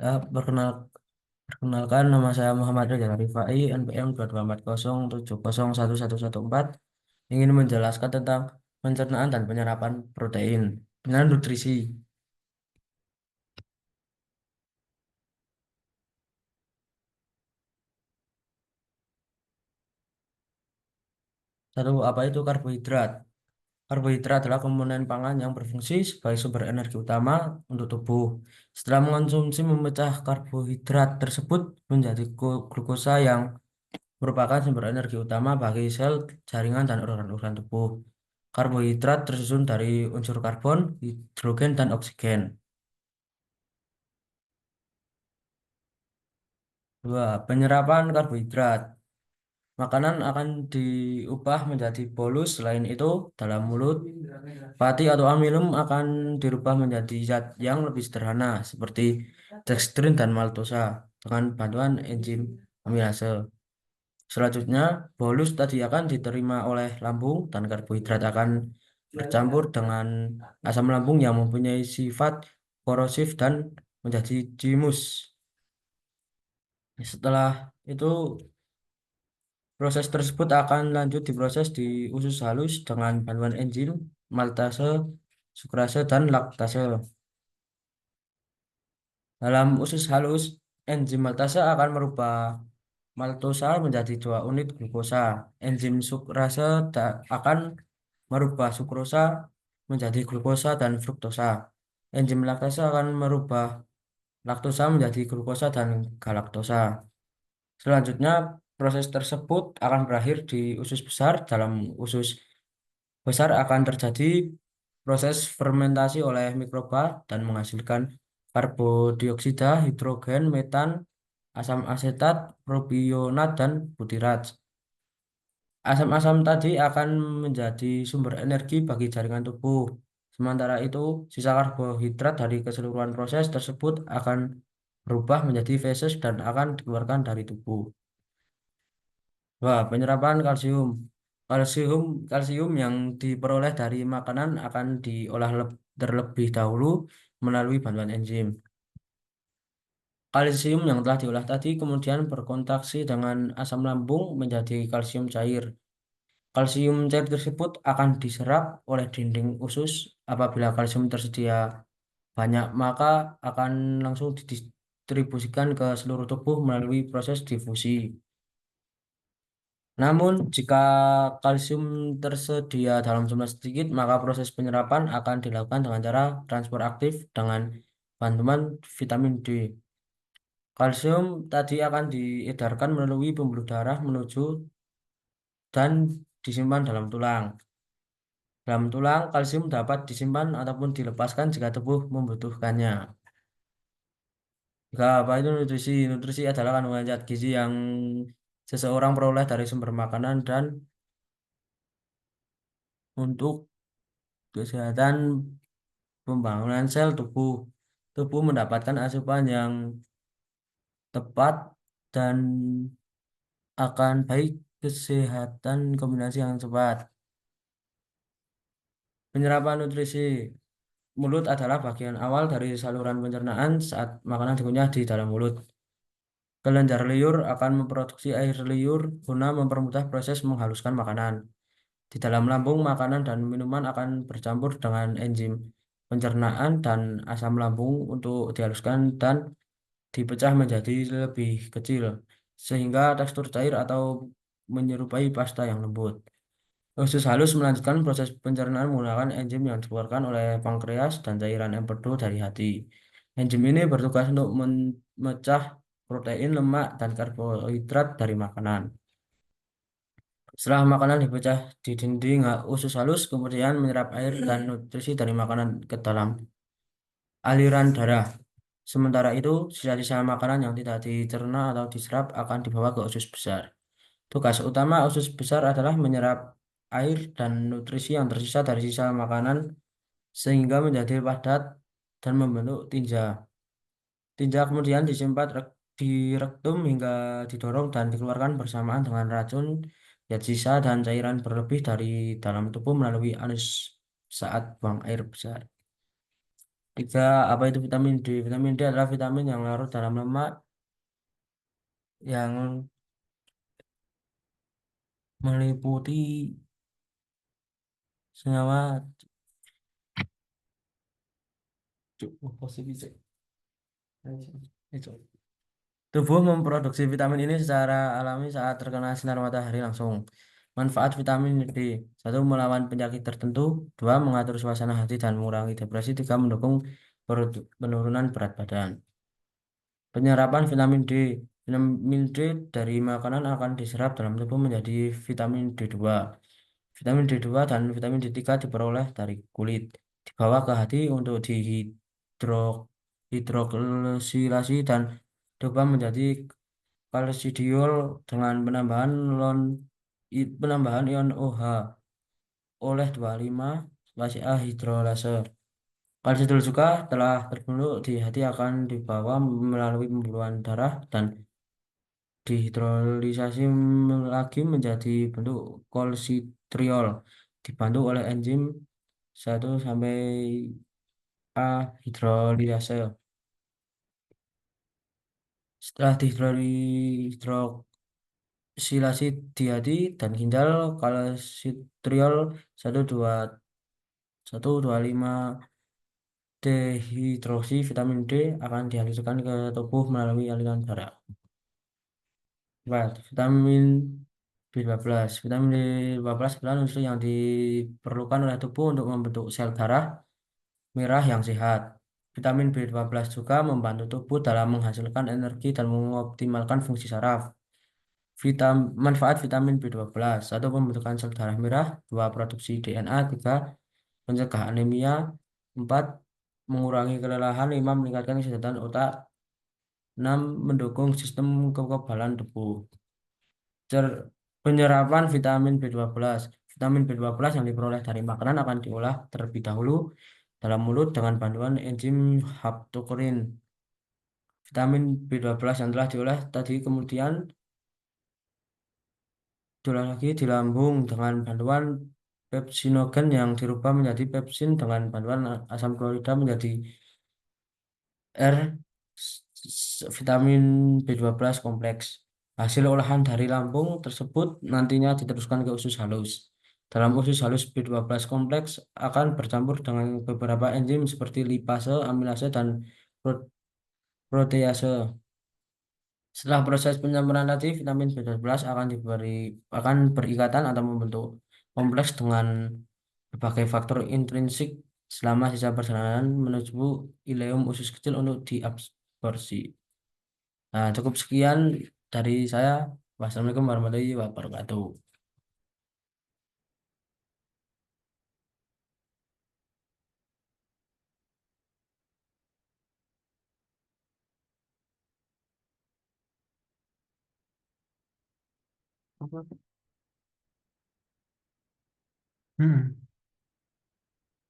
Ya, perkenalkan nama saya Muhammad Reza Rifai, NPM 22407011114, ingin menjelaskan tentang pencernaan dan penyerapan protein dengan nutrisi. Satu, apa itu karbohidrat? Karbohidrat adalah komponen pangan yang berfungsi sebagai sumber energi utama untuk tubuh. Setelah mengonsumsi memecah karbohidrat tersebut menjadi glukosa yang merupakan sumber energi utama bagi sel, jaringan, dan organ-organ tubuh. Karbohidrat tersusun dari unsur karbon, hidrogen, dan oksigen. Dua, penyerapan karbohidrat. Makanan akan diubah menjadi bolus. Selain itu, dalam mulut, pati atau amilum akan dirubah menjadi zat yang lebih sederhana, seperti dekstrin dan maltosa, dengan bantuan enzim amilase. Selanjutnya, bolus tadi akan diterima oleh lambung dan karbohidrat akan bercampur dengan asam lambung yang mempunyai sifat korosif dan menjadi jimus. Setelah itu, proses tersebut akan lanjut diproses di usus halus dengan bantuan enzim maltase, sukrase, dan laktase. Dalam usus halus, enzim maltase akan merubah maltosa menjadi 2 unit glukosa. Enzim sukrase akan merubah sukrosa menjadi glukosa dan fruktosa. Enzim laktase akan merubah laktosa menjadi glukosa dan galaktosa. Selanjutnya, proses tersebut akan berakhir di usus besar. Dalam usus besar akan terjadi proses fermentasi oleh mikroba dan menghasilkan karbodioksida, hidrogen, metan, asam asetat, propionat, dan butirat. Asam-asam tadi akan menjadi sumber energi bagi jaringan tubuh. Sementara itu, sisa karbohidrat dari keseluruhan proses tersebut akan berubah menjadi feses dan akan dikeluarkan dari tubuh. Wah, penyerapan kalsium. Kalsium, kalsium yang diperoleh dari makanan akan diolah terlebih dahulu melalui bantuan enzim. Kalsium yang telah diolah tadi kemudian berkontaksi dengan asam lambung menjadi kalsium cair. Kalsium cair tersebut akan diserap oleh dinding usus. Apabila kalsium tersedia banyak, maka akan langsung didistribusikan ke seluruh tubuh melalui proses difusi. Namun, jika kalsium tersedia dalam jumlah sedikit, maka proses penyerapan akan dilakukan dengan cara transport aktif dengan bantuan vitamin D. Kalsium tadi akan diedarkan melalui pembuluh darah menuju dan disimpan dalam tulang. Dalam tulang, kalsium dapat disimpan ataupun dilepaskan jika tubuh membutuhkannya. Jika apa itu nutrisi? Nutrisi adalah kandungan zat gizi yang seseorang peroleh dari sumber makanan dan untuk kesehatan pembangunan sel tubuh. Tubuh mendapatkan asupan yang tepat dan akan baik kesehatan kombinasi yang cepat. Penyerapan nutrisi. Mulut adalah bagian awal dari saluran pencernaan saat makanan dikunyah di dalam mulut. Kelenjar liur akan memproduksi air liur guna mempermudah proses menghaluskan makanan. Di dalam lambung, makanan dan minuman akan bercampur dengan enzim pencernaan dan asam lambung untuk dihaluskan dan dipecah menjadi lebih kecil, sehingga tekstur cair atau menyerupai pasta yang lembut. Usus halus melanjutkan proses pencernaan menggunakan enzim yang dikeluarkan oleh pankreas dan cairan empedu dari hati. Enzim ini bertugas untuk memecah protein, lemak, dan karbohidrat dari makanan. Setelah makanan dipecah di dinding usus halus, kemudian menyerap air dan nutrisi dari makanan ke dalam aliran darah. Sementara itu, sisa-sisa makanan yang tidak dicerna atau diserap akan dibawa ke usus besar. Tugas utama usus besar adalah menyerap air dan nutrisi yang tersisa dari sisa makanan sehingga menjadi padat dan membentuk tinja. Tinja kemudian disimpan di rektum hingga didorong dan dikeluarkan bersamaan dengan racun, zat sisa, dan cairan berlebih dari dalam tubuh melalui anus saat buang air besar. Tiga, apa itu vitamin D? Vitamin D adalah vitamin yang larut dalam lemak yang meliputi senyawa. Itu. Tubuh memproduksi vitamin ini secara alami saat terkena sinar matahari langsung. Manfaat vitamin D. Satu, melawan penyakit tertentu. Dua, mengatur suasana hati dan mengurangi depresi. Tiga, mendukung penurunan berat badan. Penyerapan vitamin D. Vitamin D dari makanan akan diserap dalam tubuh menjadi vitamin D2. Vitamin D2 dan vitamin D3 diperoleh dari kulit. Dibawa ke hati untuk hidroksilasi dan diubah menjadi kalsidiol dengan penambahan ion OH oleh 25 spasi A hidrolase. Kalsidiol juga telah terbentuk di hati akan dibawa melalui pembuluhan darah dan dihidrolisasi lagi menjadi bentuk kolesitriol dibantu oleh enzim 1 sampai A hidrolase. Setelah dihidrosilasi di hati dan ginjal, kolesitriol 1,2,1,2,5 dehidroksi vitamin D akan dialirkan ke tubuh melalui aliran darah. 4. Vitamin B12. Vitamin B12 adalah unsur yang diperlukan oleh tubuh untuk membentuk sel darah merah yang sehat. Vitamin B12 juga membantu tubuh dalam menghasilkan energi dan mengoptimalkan fungsi saraf. Manfaat vitamin B12. Satu, pembentukan sel darah merah. Dua, produksi DNA. Tiga, mencegah anemia. Empat, mengurangi kelelahan. Lima, meningkatkan kesehatan otak. Enam, mendukung sistem kekebalan tubuh. Cer- Penyerapan vitamin B12. Vitamin B12 yang diperoleh dari makanan akan diolah terlebih dahulu dalam mulut dengan bantuan enzim haptokurin. Vitamin B12 yang telah diolah tadi kemudian diolah lagi di lambung dengan bantuan pepsinogen yang dirubah menjadi pepsin dengan bantuan asam klorida menjadi R vitamin B12 kompleks. Hasil olahan dari lambung tersebut nantinya diteruskan ke usus halus. Dalam usus halus B12 kompleks akan bercampur dengan beberapa enzim seperti lipase, amilase, dan pro- protease. Setelah proses pencampuran tadi, vitamin B12 akan berikatan atau membentuk kompleks dengan berbagai faktor intrinsik selama sisa perjalanan menuju ileum usus kecil untuk diabsorpsi. Nah, cukup sekian dari saya. Wassalamualaikum warahmatullahi wabarakatuh. Hmm.